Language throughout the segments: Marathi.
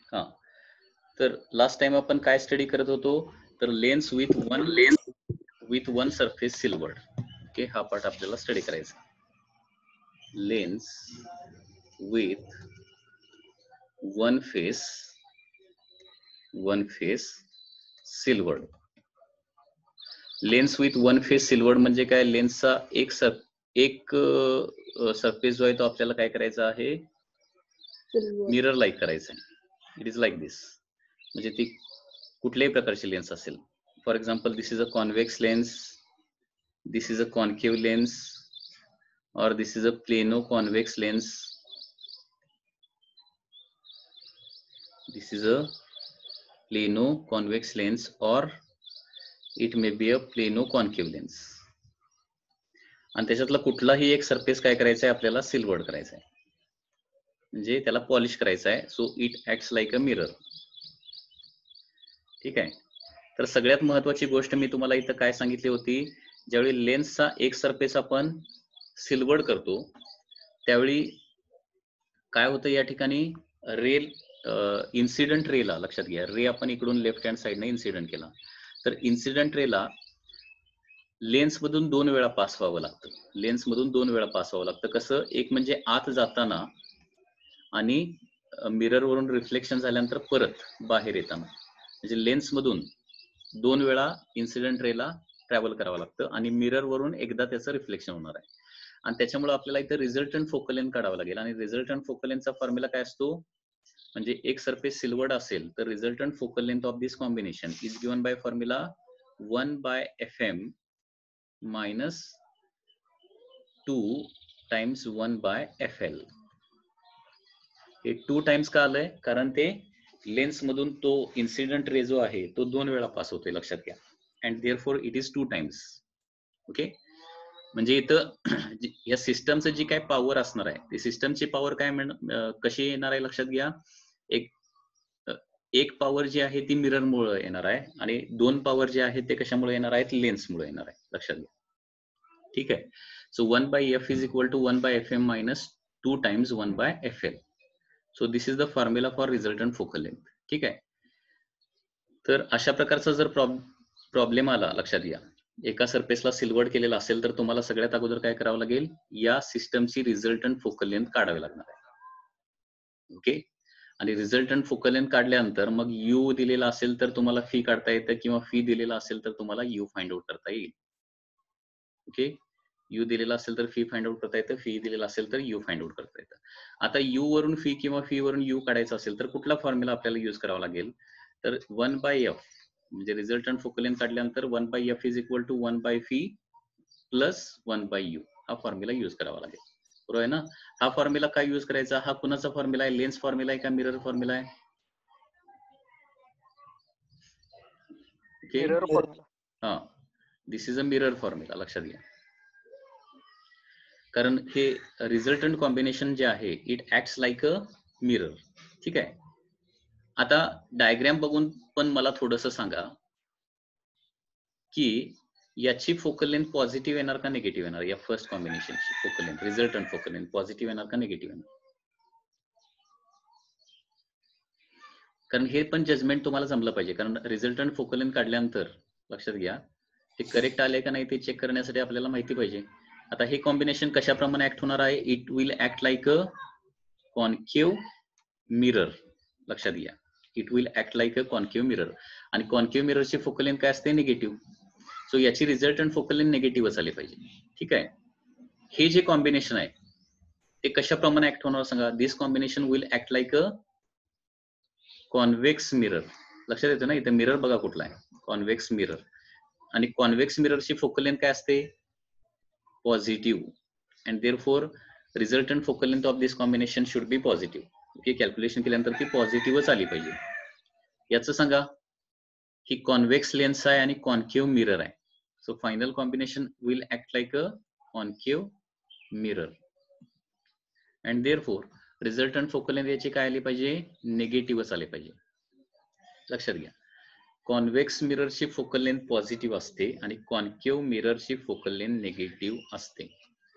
हा, तर लास्ट टाइम आपण काय स्टडी करत होतो, तर lens with one surface silvered. Okay, हा पार्ट आपल्याला स्टडी करायचा. Lens with one face silvered. Lens with one face silvered म्हणजे काय, लेन्सचा एक सरफेस जो आहे तो आपल्याला काय करायचा आहे, मिरर लाईक करायचा आहे. इट इज लाईक दिस. म्हणजे ती कुठल्याही प्रकारची लेन्स असेल. For example, this is a convex lens, this is a concave lens, or this is a plano convex lens. This is a plano convex lens, or it may be a plano concave lens. आणि त्याच्यातला कुठलाही एक सरफेस काय करायचा आहे आपल्याला, सिल्वर्ड करायचा आहे, म्हणजे त्याला पॉलिश करायचा आहे. So it acts like a mirror. ठीक आहे. तर सगळ्यात महत्वाची गोष्ट मी तुम्हाला इथं काय सांगितली होती, ज्यावेळी लेन्सचा एक सरफेस आपण सिल्वर्ड करतो त्यावेळी काय होतं, या ठिकाणी रे इन्सिडेंट रेला लक्षात घ्या. रे आपण इकडून लेफ्ट हँड साइडने इन्सिडेंट केला, तर इन्सिडेंट रेला लेन्स मधून 2 वेळा पास व्हावं लागतं. लेन्स मधून 2 वेळा पास व्हावं लागतं. कसं, एक म्हणजे आत जाताना आणि मिरर वरून रिफ्लेक्शन झाल्यानंतर परत बाहेर येताना. म्हणजे लेन्स मधून 2 वेळा इन्सिडेंट रेला ट्रॅव्हल करावं लागतं आणि मिरर वरून एकदा त्याचं रिफ्लेक्शन होणार आहे. आणि त्याच्यामुळे आपल्याला इथं रिझल्टंट फोकल लेंथ काढावं लागेल. आणि रिझल्टंट फोकल लेंथचा फॉर्म्युला काय असतो, म्हणजे एक सरफेस सिल्वर्ड असेल तर resultant focal length of this combination is given by formula 1/fm minus 2 times 1/fl. हे 2 टाइम्स का आलंय, कारण ते लेन्स मधून तो इन्सिडेंट रे जो आहे तो 2 वेळा पास होतोय, लक्षात घ्या. And therefore it is 2 times. Okay, म्हणजे इथं या सिस्टमचं जी काय पॉवर असणार आहे, ती सिस्टमची पॉवर काय कशी येणार आहे, लक्षात घ्या. एक पॉवर जी आहे ती मिरर मुळे येणार आहे आणि 2 पॉवर जे आहेत ते कशामुळे येणार आहेत, लेन्स मुळे येणार आहे, लक्षात घ्या. ठीक आहे. So 1/f is equal to 1/fm minus 2 times 1/fl. So this is the formula for resultant focal length. ठीक आहे. तर अशा प्रकारचा जर प्रॉब्लेम आला, लक्षात घ्या, एका सरफेसला सिल्वर्ड केलेला असेल तर तुम्हाला सगळ्यात अगोदर काय करावं लागेल, या सिस्टमची रिझल्टंट फोकल लेंथ काढावी लागणार आहे. ओके, आणि रिझल्टंट फोकल लेंथ काढल्यानंतर मग यू दिलेला असेल तर तुम्हाला फी काढता येतं, किंवा फी दिलेला असेल तर तुम्हाला यू फाइंड आउट करता येईल. ओके, यू दिलेला असेल तर फी फाइंड आउट करता येतं, फी दिलेला असेल तर यू फाइंड आउट करता येतं. आता यू वरून फी किंवा फी वरून यू काढायचं असेल तर कुठला फॉर्म्युला आपल्याला यूज करावा लागेल, तर 1/f म्हणजे रिझल्टंट फोकल लेंथ काढल्यानंतर 1/f इज इक्वल टू 1/फी प्लस 1/u हा फॉर्म्युला यूज करावा लागेल. बरोबर आहे ना. हा फॉर्म्युला काय यूज करायचा, हा कुणाचा फॉर्म्युला आहे, लेन्स फॉर्म्युला आहे का मिरर फॉर्म्युला आहे? Okay, mirror formula. हा, दिस इज अ मिरर फॉर्म्युला, लक्षात घ्या. कारण हे रिझल्टंट कॉम्बिनेशन जे आहे it acts like a mirror. ठीक आहे. आता डायग्राम बघून पण मला थोडंसं सांगा की याची फोकल लेंथ पॉझिटिव्ह येणार का निगेटिव्ह येणार, या फर्स्ट कॉम्बिनेशनची focal length, resultant focal length positive येणार का निगेटिव्ह येणार? कारण हे पण जजमेंट तुम्हाला जमलं पाहिजे, कारण रिझल्टंट फोकल लेंथ काढल्यानंतर लक्षात घ्या ते करेक्ट आले का नाही ते चेक करण्यासाठी आपल्याला माहिती पाहिजे. आता हे कॉम्बिनेशन कशाप्रमाणे ऍक्ट होणार आहे, it will act like a concave mirror. लक्षात घ्या, it will act like a concave mirror. आणि कॉन्केव्ह मिररची फोकल लेंथ काय असते, निगेटिव्ह. सो याची रिझल्टंट फोकल लेंथ निगेटिव्ह आली पाहिजे. ठीक आहे. हे जे कॉम्बिनेशन आहे ते कशाप्रमाणे ऍक्ट होणार सांगा, this combination will act like a convex mirror. लक्षात येतं ना, इथे मिरर बघा कुठला आहे, कॉन्व्हेक्स मिरर. आणि कॉन्व्हेक्स मिररची फोकल लेंथ काय असते, positive. And therefore resultant focal length of this combination should be positive. Okay, calculation केल्यानंतर ती पॉझिटिव्हच आली पाहिजे. याचं सांगा, ही कॉन्व्हेक्स लेन्स आहे आणि कॉन्केव्ह मिरर आहे. So final combination will act like a concave mirror. And therefore resultant focal length याची काय आली पाहिजे, निगेटिव्हच आली पाहिजे. लक्षात घ्या, कॉन्व्हेक्स मिररची फोकल लेंथ पॉझिटिव्ह असते आणि कॉन्केव्ह मिररची फोकल लेंथ निगेटिव्ह असते.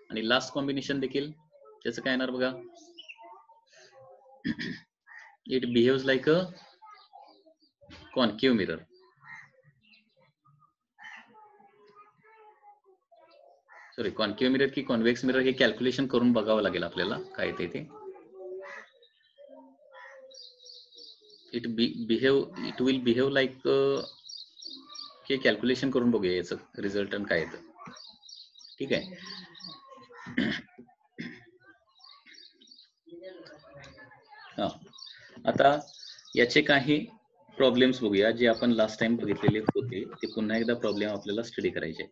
आणि लास्ट कॉम्बिनेशन देखील त्याचं काय येणार बघा, it behaves like a concave mirror. Sorry, concave mirror की कॉन्व्हेक्स मिरर हे कॅल्क्युलेशन करून बघावं लागेल आपल्याला काय येते ते. इट विल बिहेव लाईक, हे कॅल्क्युलेशन करून बघूया याचं रिझल्ट आणि काय येतं. ठीक आहे. हा, आता याचे काही प्रॉब्लेम्स बघूया जे आपण लास्ट टाइम बघितलेले होते. ते पुन्हा एकदा प्रॉब्लेम आपल्याला स्टडी करायचे.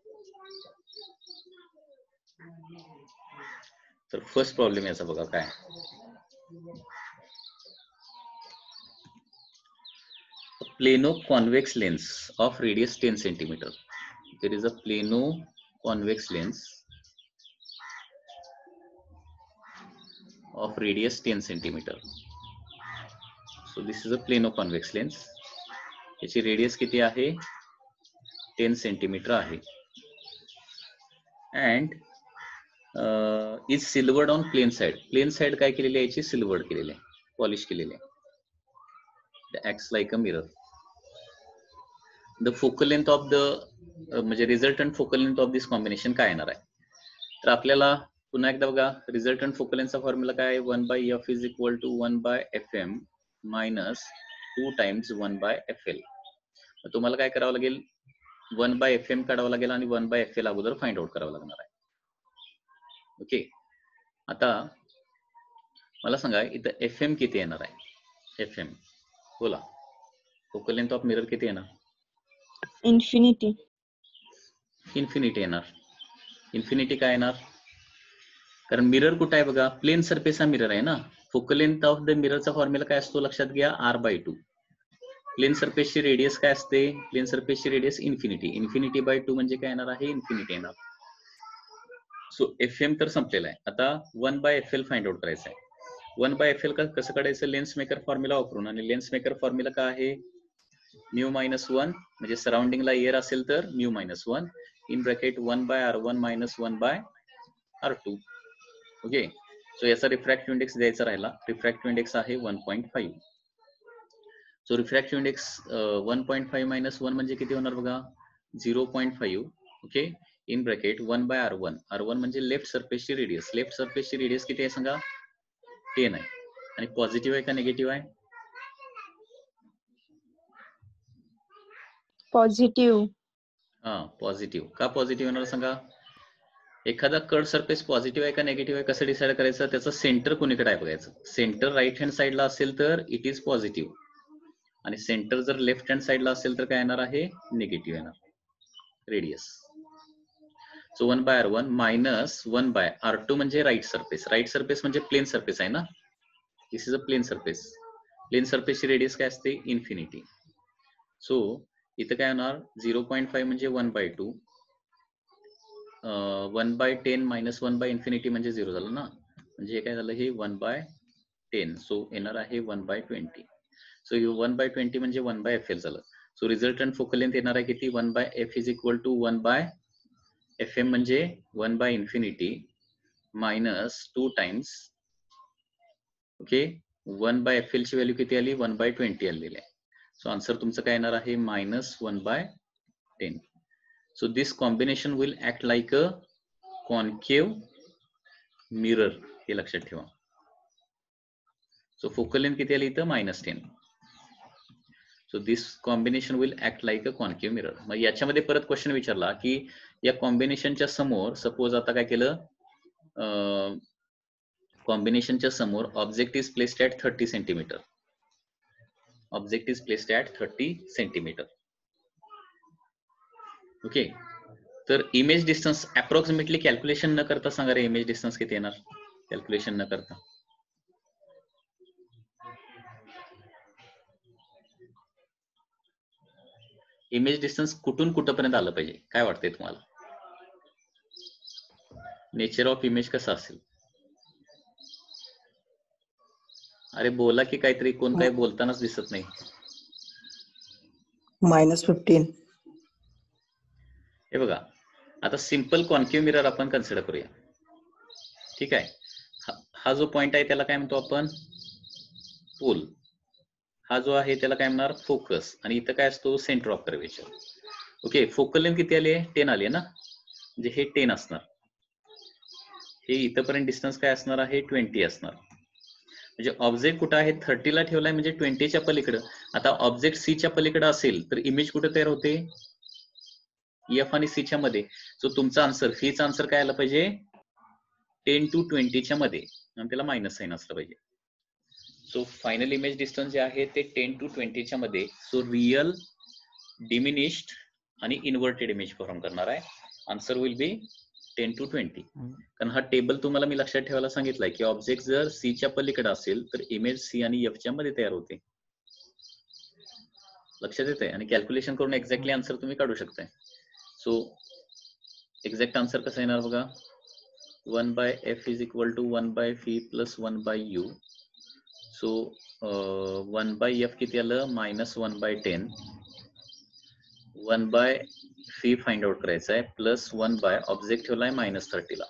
तर फर्स्ट प्रॉब्लेम याचा बघा काय. Plano convex lens of radius 10 centimeter. There is a plano convex lens of radius 10 centimeter. So this is a plano convex lens. याची रेडियस किती आहे? 10 सेंटीमीटर आहे. And is silvered on plain side. Plain side काय केलेली आहे? याची सिल्वर्ड केलेली आहे, पॉलिश केलेली आहे. Acts like a mirror. The focal length of the म्हणजे resultant focal length of this combination काय येणार आहे? तर आपल्याला पुन्हा एकदा बघा, रिझल्टंट फोकल लेंथचा फॉर्म्युला काय आहे? 1/f is equal to 1/fm minus 2 times 1/fl. तुम्हाला काय करावं लागेल? 1/fm काढावं लागेल आणि 1/fl अगोदर फाइंड आउट करावं लागणार आहे. ओके, आता मला सांगा इथं fm किती येणार आहे? fm बोला, फोकल लेंथ ऑफ मिरर किती येणार? इन्फिनिटी. इन्फिनिटी येणार. इन्फिनिटी काय येणार? कारण मिरर कुठं आहे बघा, प्लेन सरफेस हा मिरर आहे ना. फोकल लेंथ ऑफ द मिररचा फॉर्म्युला काय असतो लक्षात घ्या, r/2. प्लेन सरफेसची रेडियस काय असते? प्लेन सरफेसची रेडियस इन्फिनिटी. इन्फिनिटी बाय 2 म्हणजे काय येणार आहे? इन्फिनिटी येणार. सो fm तर संपलेला आहे. आता 1/fl फाइंड आउट करायचं आहे. 1/fl कसं काढायचं? लेन्स मेकर फॉर्म्युला वापरून. आणि लेन्स मेकर फॉर्म्युला काय आहे? μ-1, म्हणजे सराउंडिंगला एअर असेल तर μ-1 in bracket 1/r1 minus 1/r2. Okay, so याचा रिफ्रॅक्टिव्ह इंडेक्स द्यायचा राहिला. रिफ्रॅक्टिव्ह इंडेक्स आहे 1.5. सो रिफ्रॅक्टिव्ह इंडेक्स 1.5 मायनस 1 म्हणजे किती होणार बघा? 0.5. Okay, in bracket 1/r1. r1 म्हणजे लेफ्ट सरफेसची रेडियस. लेफ्ट सरफेसची रेडियस किती आहे सांगा? 10 आहे. आणि पॉझिटिव्ह आहे का निगेटिव्ह आहे? पॉझिटिव्ह. हा, पॉझिटिव्ह. का पॉझिटिव्ह येणार सांगा? एखादा कर्ड सरफेस पॉझिटिव्ह आहे का निगेटिव्ह आहे कसं डिसाइड करायचं? त्याचं सेंटर कोणीकडे आहे बघायचं. सेंटर राईट हँड साइडला असेल तर इट इज पॉझिटिव्ह, आणि सेंटर जर लेफ्ट हँड साइडला असेल तर काय येणार आहे? निगेटिव्ह येणार radius. So 1/r1 minus 1/r2 म्हणजे राईट सरफेस. राईट सरफेस म्हणजे प्लेन सरफेस आहे ना. This is a plane surface. Plane सरफेसची रेडियस काय असते? इन्फिनिटी. सो इथं काय होणार? 0.5 म्हणजे 1/2. 1/10 मायनस 1/इन्फिनिटी म्हणजे 0 झालं ना. म्हणजे हे काय झालं? हे 1/10. सो येणार आहे 1/20. सो 1/20 म्हणजे 1/fl झालं. सो रिझल्टंट फोकल लेंथ येणार आहे किती? 1/f is equal to 1/fm म्हणजे 1/इन्फिनिटी मायनस 2 टाइम्स. ओके, 1/fl ची व्हॅल्यू किती आली? 1/20 आलेली आहे. सो आन्सर तुमचं काय येणार आहे? Minus 1/10. So this combination will act like a concave mirror. हे लक्षात ठेवा. So focal length किती आली इथं? -10. So this combination will act like a concave mirror. मग याच्यामध्ये परत क्वेश्चन विचारला की या कॉम्बिनेशनच्या समोर सपोज आता काय केलं? कॉम्बिनेशनच्या समोर object is placed at 30 centimetre. Object is placed at 30 centimetre. Okay, तर इमेज डिस्टन्स अप्रॉक्सिमेटली कॅल्क्युलेशन न करता सांगा रे, इमेज डिस्टन्स किती येणार कॅल्क्युलेशन न करता? इमेज डिस्टन्स कुठून कुठपर्यंत आलं पाहिजे? काय वाटतंय तुम्हाला? नेचर ऑफ इमेज कसं असेल? अरे बोला की काहीतरी, कोण काही बोलतानाच दिसत नाही. -15. हे बघा, आता सिंपल कॉन्केव्ह मिरर आपण कन्सिडर करूया. ठीक आहे, हा जो पॉइंट आहे त्याला काय म्हणतो आपण? पोल. हा जो आहे त्याला काय म्हणणार फोकस, आणि इथं काय असतो centre of curvature. Okay, focal length किती आली आहे 10 आली आहे ना, म्हणजे हे 10 असणार, हे इथपर्यंत डिस्टन्स काय असणार आहे 20 असणार. म्हणजे ऑब्जेक्ट कुठं आहे 30 ला ठेवलाय म्हणजे 20च्या पलीकडे. आता ऑब्जेक्ट सी च्या पलीकडे असेल तर इमेज कुठे तयार होते एफ आणि सी च्या मध्ये. सो तुमचा आन्सर फीचा आन्सर काय आला पाहिजे 10 to 20 च्या मध्ये, आणि त्याला मायनस साइन असलं पाहिजे. सो फायनल इमेज डिस्टन्स जे आहे ते 10 to 20 च्या मध्ये. सो रियल, डिमिनिश्ड आणि इन्व्हर्टेड इमेज फॉर्म करणार आहे. Answer will be 10 to 20. कारण हा टेबल तुम्हाला मी लक्षात ठेवायला सांगितलंय की ऑब्जेक्ट जर सी च्या पलीकडे असेल तर इमेज सी आणि एफ च्या मध्ये तयार होते. लक्षात येते, आणि कॅल्क्युलेशन करून एक्झॅक्टली आन्सर तुम्ही काढू शकताय. सो एक्झॅक्ट आन्सर कसं येणार बघा, 1 by f is equal to 1 by phi plus 1 by u. So 1 by f किती आलं -1 by 10. 1 by phi find out करायचं आहे, प्लस 1 by ऑब्जेक्ट ठेवलाय -30 ला.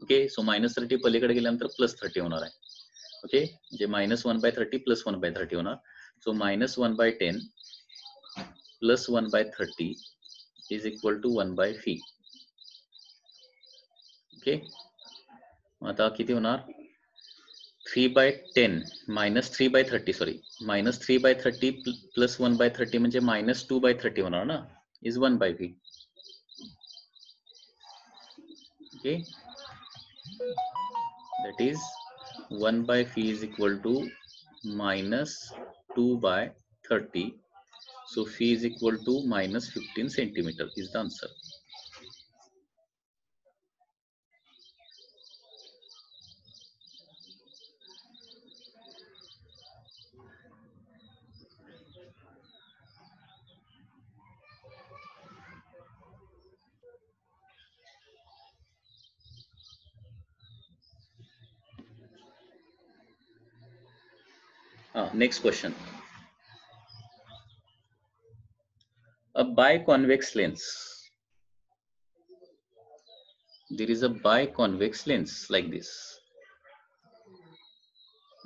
ओके, सो -30 पलीकडे गेल्यानंतर +30 होणार आहे. ओके, म्हणजे -1 by 30 प्लस 1 by 30 होणार. So -1 by 10 plus 1 by 30 is equal to 1 by phi. Okay, आता किती होणार 3 by 10 -3 by 30, sorry -3 by 30 plus 1 by 30 म्हणजे -2 by 30 होणार ना, इज 1 by phi. ओके, that is 1 by phi is equal to -2 by 30. So phi is equal to -15 centimeter is the answer. Next question. A biconvex lens. There is a biconvex lens like this.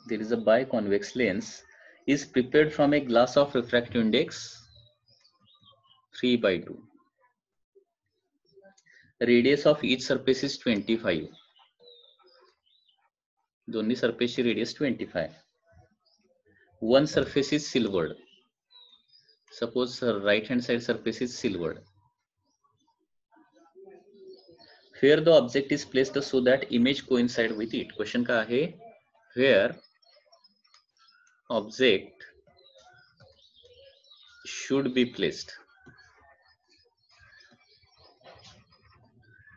There is a biconvex lens is prepared from a glass of refractive index 3 by 2. Radius of each surface is 25. दोन्ही surface ची radius 25. One surface is silvered. Suppose right hand side surface is silvered. Where the object is placed so that image coincide with it. Question का आहे where object should be placed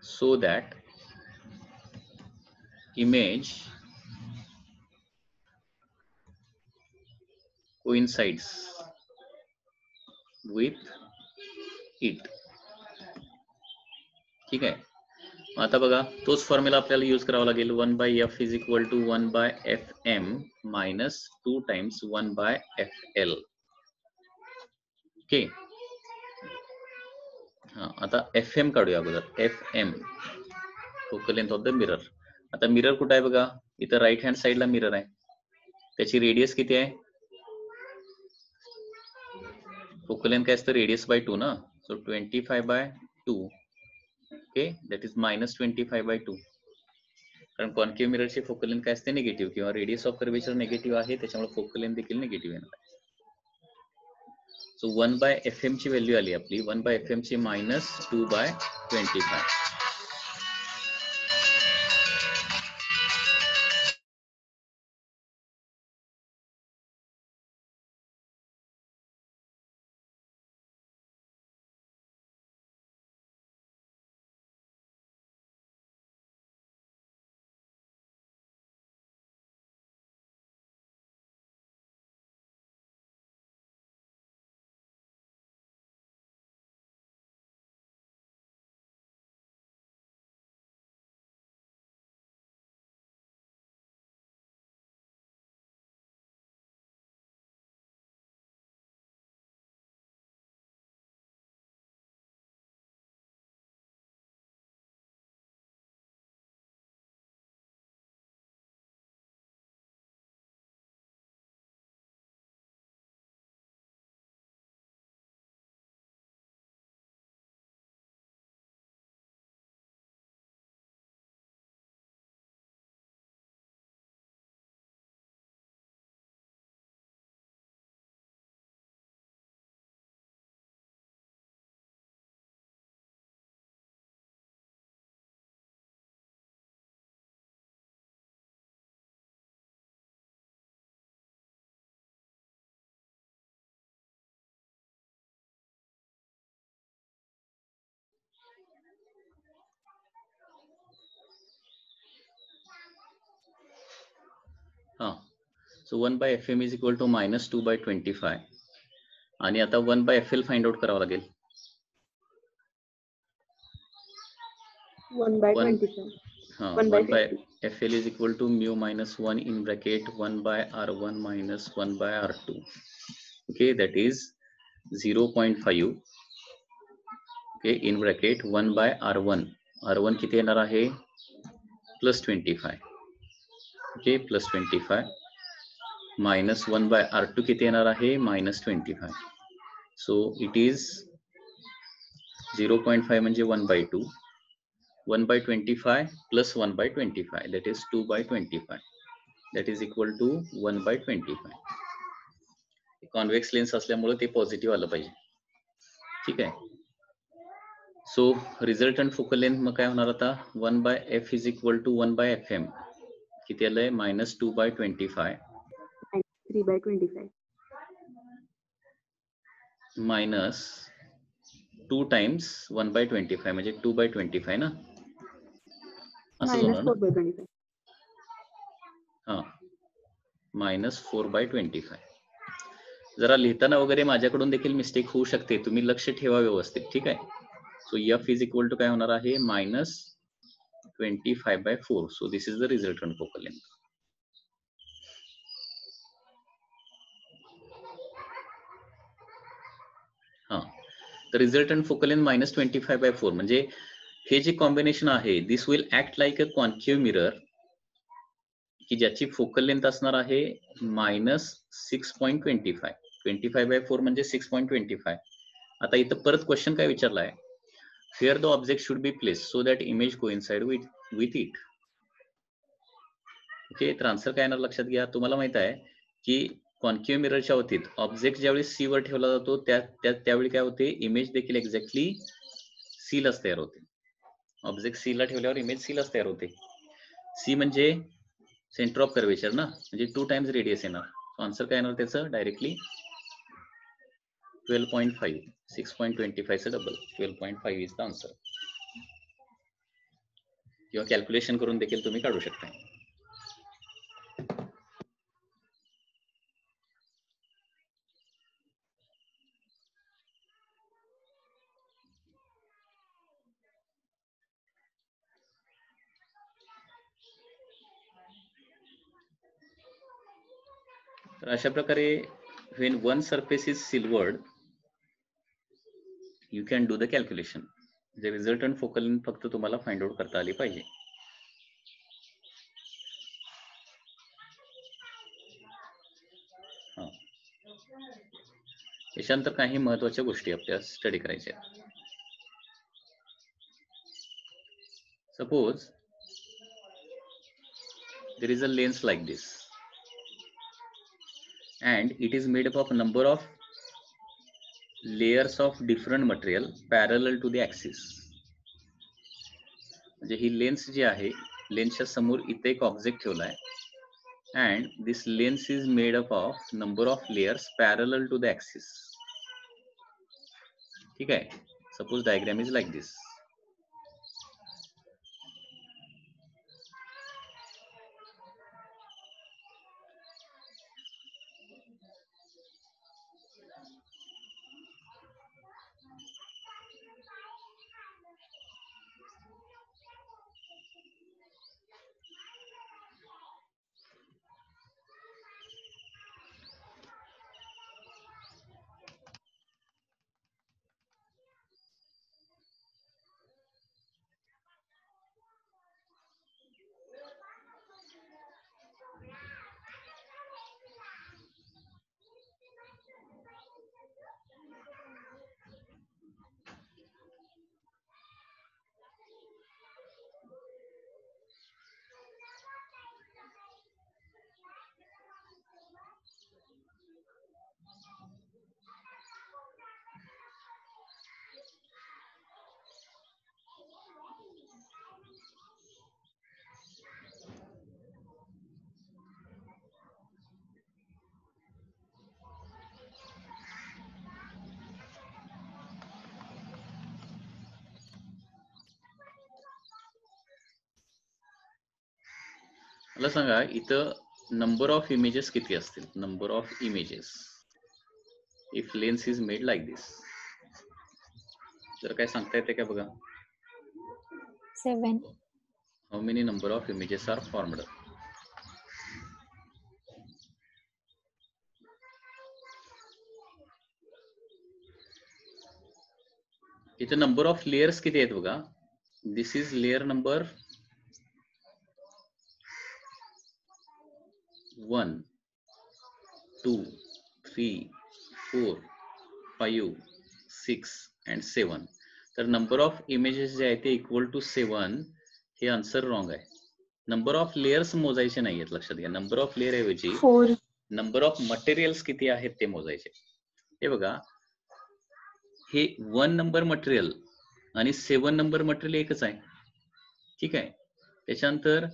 so that image coincides with it. ठीक आहे, आता बघा तोच फॉर्म्युला आपल्याला यूज करावा लागेल. 1 by f is equal to 1 by fm minus 2 times 1 by fl. Okay, हा आता fm काढूया अगोदर. fm focal length of the mirror. आता मिरर कुठे आहे बघा, इथं राईट हँड साइडला मिरर आहे. त्याची रेडियस किती आहे, फोकल लेंथ काय असतं रेडियस बाय 2 ना. So 25 by 2. Okay, that is -25 by 2. कारण कॉन्केव्ह मिररची फोकल लेंथ काय असते निगेटिव्ह, किंवा रेडियस ऑफ कर्वेचर निगेटिव्ह आहे, त्याच्यामुळे फोकल लेंथ देखील निगेटिव्ह येणार. सो 1 by fm ची व्हॅल्यू आली आपली 1 by fm ची -2 by 25. हा, so 1/fm is equal to -2/25 आणि आता 1/fl फाइंड आउट करावं लागेल. 1/25. हा, 1/50. 1/fl is equal to mu -1 in bracket 1/r1 minus 1/r2. Okay, that is 0.5. Okay, in bracket 1/r1. r1 किती येणार आहे? +25. Okay, +25 minus 1/r2 किती येणार आहे? -25. So it is 0.5 म्हणजे 1/2. 1/25 plus 1/25, that is 2/25. That is equal to 1/25. Convex lens असल्यामुळे ते पॉझिटिव्ह आलं पाहिजे. ठीक आहे. सो रिझल्टंट फोकल लेंथ मग काय होणार आता? 1/f is equal to 1/fm. किती आलंय? -2/25 3/25. मायनस 2 टाइम्स 1/25 म्हणजे 2/25 ना, असंच होणार ना? -4/25. हा, -4/25. जरा लिहिताना वगैरे माझ्याकडून देखील मिस्टेक होऊ शकते, तुम्ही लक्ष ठेवा व्यवस्थित. ठीक आहे. So f is equal to काय होणार आहे? -25/4. So this is the resultant focal length. हा, तर रिझल्टंट फोकल लेंथ -25/4 म्हणजे हे जे कॉम्बिनेशन आहे, this will act like a concave mirror, की ज्याची फोकल लेंथ असणार आहे -6.25. 25/4 म्हणजे 6.25. आता इथं परत क्वेश्चन काय विचारलाय? Where the object should be placed so that image coincide with it. Okay, तर आन्सर काय येणार लक्षात घ्या. तुम्हाला माहित आहे की कॉन्केव्ह मिररच्या बाबतीत ऑब्जेक्ट ज्यावेळी सी वर ठेवला जातो त्यावेळी काय होते? इमेज देखील एक्झॅक्टली सी लाच तयार होते. ऑब्जेक्ट सी ला ठेवल्यावर इमेज सी लाच तयार होते. सी म्हणजे सेंटर ऑफ कर्वेचर ना, म्हणजे 2 टाइम्स रेडियस येणार. आन्सर काय येणार त्याचं? डायरेक्टली 12.5. 6.25 चं डबल 12.5 इज द आन्सर. किंवा कॅल्क्युलेशन करून देखील तुम्ही काढू शकता. तर अशा प्रकारे when one surface is silvered you can do the calculation. जे रिझल्टंट फोकल लेंथ फक्त तुम्हाला फाइंड आउट करता आली पाहिजे. याच्यानंतर काही महत्वाच्या गोष्टी आपल्याला स्टडी करायच्या. Suppose there is a lens like this and it is made up of number of layers of different material parallel to the axis. म्हणजे ही लेन्स जी आहे, लेन्सच्या समोर इथे एक ऑब्जेक्ट ठेवलाय and this lens is made up of number of layers parallel to the axis. ठीक आहे. Suppose diagram is like this. मला सांगा इथं नंबर ऑफ इमेजेस किती असतील, number of images if lens is made like this. जर काय सांगता येते का बघा. 7. How many number of images are formed. इथे नंबर ऑफ लेयर्स किती आहेत बघा. This is layer number 1, 2, 3, 4, 5, 6 and 7. तर नंबर ऑफ इमेजेस जे आहे ते इक्वल टू 7. हे आन्सर रॉंग आहे. नंबर ऑफ लेयर्स मोजायचे नाही आहेत, लक्षात घ्या. नंबर ऑफ लेयर ऐवजी 4. नंबर ऑफ मटेरियल्स किती आहेत ते मोजायचे. हे बघा, हे 1 नंबर मटेरियल आणि 7 नंबर मटेरियल एकच आहे, ठीक आहे. त्याच्यानंतर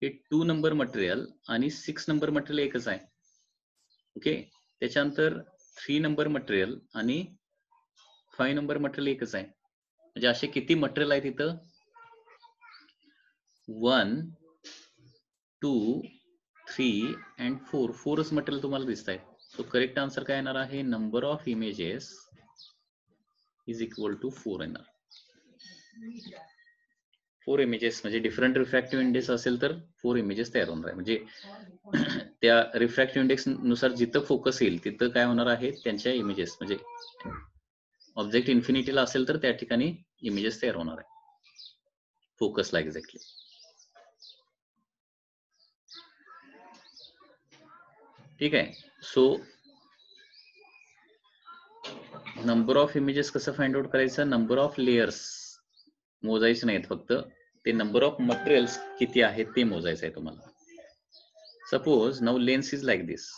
हे 2 नंबर मटेरियल आणि 6 नंबर मटेरियल एकच आहे, ओके. त्याच्यानंतर 3 नंबर मटेरियल आणि 5 नंबर मटेरियल एकच आहे. म्हणजे असे किती मटेरियल आहेत इथं. 1, 2, 3 and 4. 4च मटेरियल तुम्हाला दिसत आहे. सो करेक्ट आन्सर काय येणार आहे, number of images is equal to 4 येणार. 4 इमेजेस म्हणजे डिफरंट रिफ्रॅक्टिव्ह इंडेक्स असेल तर 4 इमेजेस तयार होणार आहे. म्हणजे त्या रिफ्रॅक्टिव्ह इंडेक्स नुसार जिथं फोकस येईल तिथं काय होणार आहे, त्यांच्या इमेजेस. म्हणजे ऑब्जेक्ट इन्फिनिटीला असेल तर त्या ठिकाणी इमेजेस तयार होणार आहे फोकसला एक्झॅक्टली. ठीक आहे. सो नंबर ऑफ इमेजेस कसं फाइंड आउट करायचं, नंबर ऑफ लेयर्स मोजायचे नाहीत, फक्त ते नंबर ऑफ मटेरियल्स किती आहेत ते मोजायचं आहे तुम्हाला. Suppose now lens is like this.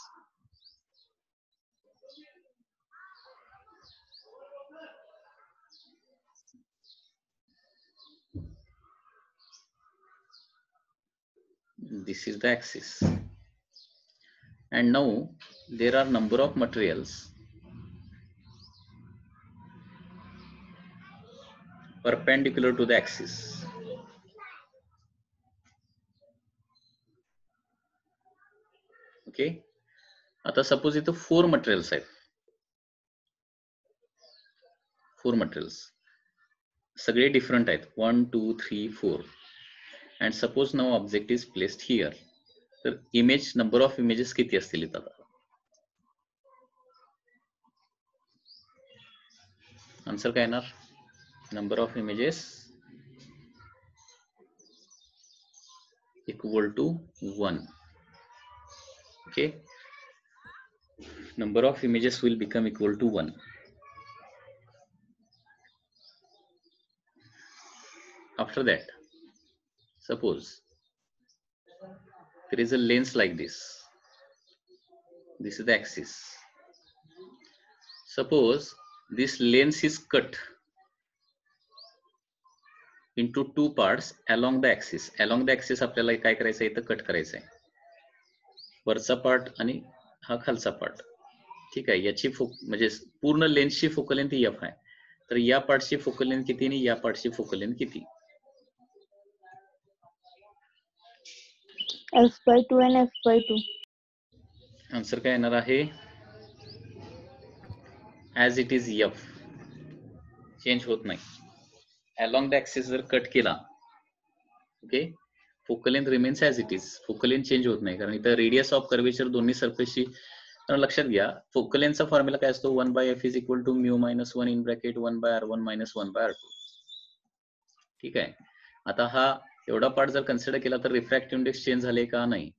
This is the axis and now there are number of materials perpendicular to the axis. Okay, आता सपोज इथं 4 मटेरियल्स आहेत. 4 मटेरियल्स सगळे डिफरंट आहेत, 1, 2, 3, 4. and suppose now object is placed here. तर इमेज नंबर ऑफ इमेजेस किती असतील इथं. आन्सर काय येणार, number of images equal to 1. Okay, number of images will become equal to 1. After that, suppose there is a lens like this. This is the axis. Suppose this lens is cut into 2 parts along the axis. Along the axis आपल्याला काय करायचं आहे, इथं कट करायचं आहे. वरचा पार्ट आणि हा खालचा पार्ट, ठीक आहे. याची म्हणजे पूर्ण लेन्सची फोकल लेंथ एफ आहे. तर या पार्टची फोकल लेंथ किती आणि या पार्टची फोकल लेंथ किती. f/2 and f/2. आन्सर काय येणार आहे, as it is F, change होत नाही. अलॉंग द ऍक्सिस जर कट केला, okay, focal length remains as it is. Focal length change होत नाही, कारण इथं रेडियस ऑफ कर्वेचर दोन्ही सरफेसची. तर लक्षात घ्या, फोकल लेंथचा फॉर्म्युला काय असतो, 1/f is equal to mu minus 1 in bracket 1/r1 minus 1/r2. ठीक आहे. आता हा एवढा पार्ट जर कन्सिडर केला तर रिफ्रॅक्टिव्ह इंडेक्स चेंज झाले का नाही,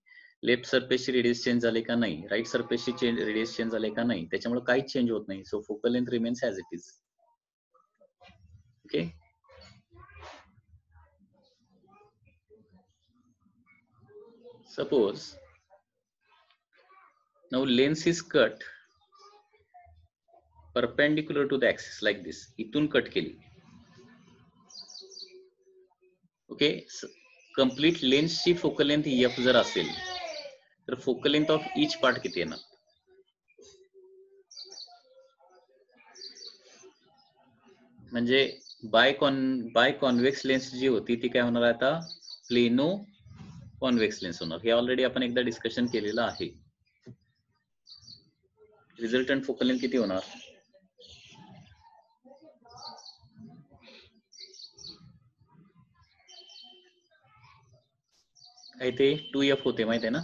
लेफ्ट सरफेसची रेडियस चेंज झाले का नाही, राईट सरफेसची रेडियस चेंज झाले का नाही, त्याच्यामुळे काहीच चेंज होत नाही. So focal length remains as it is. Okay, suppose now lens is cut perpendicular to the axis like this. इथून कट केली, ओके. कंप्लीट लेन्सची फोकल लेंथ एफ जर असेल तर focal length of each part किती येणार. म्हणजे बाय कॉन्व्हेक्स लेन्स जी होती ती काय होणार आता, प्लेनो कॉन्व्हेक्स लेन्स होणार. हे ऑलरेडी आपण एकदा डिस्कशन केलेलं आहे. रिझल्टंट फोकल लेंथ किती होणार? काय ते 2f होते माहित आहे ना,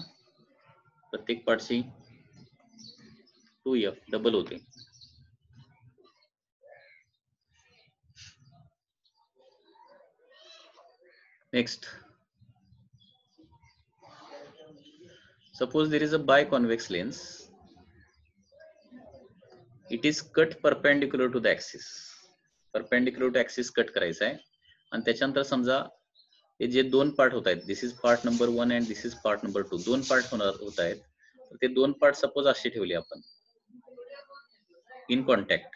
प्रत्येक पार्टची 2f डबल होते. Next, suppose there is a biconvex lens, it is cut perpendicular to the axis. perpendicular to axis cut करायचा आहे आणि त्याच्यानंतर समजा हे जे दोन पार्ट होत आहेत, this is part number 1 and this is part number 2, दोन पार्ट होत आहेत. तर ते दोन पार्ट सपोज असे ठेवले आपण इन कॉन्टॅक्ट.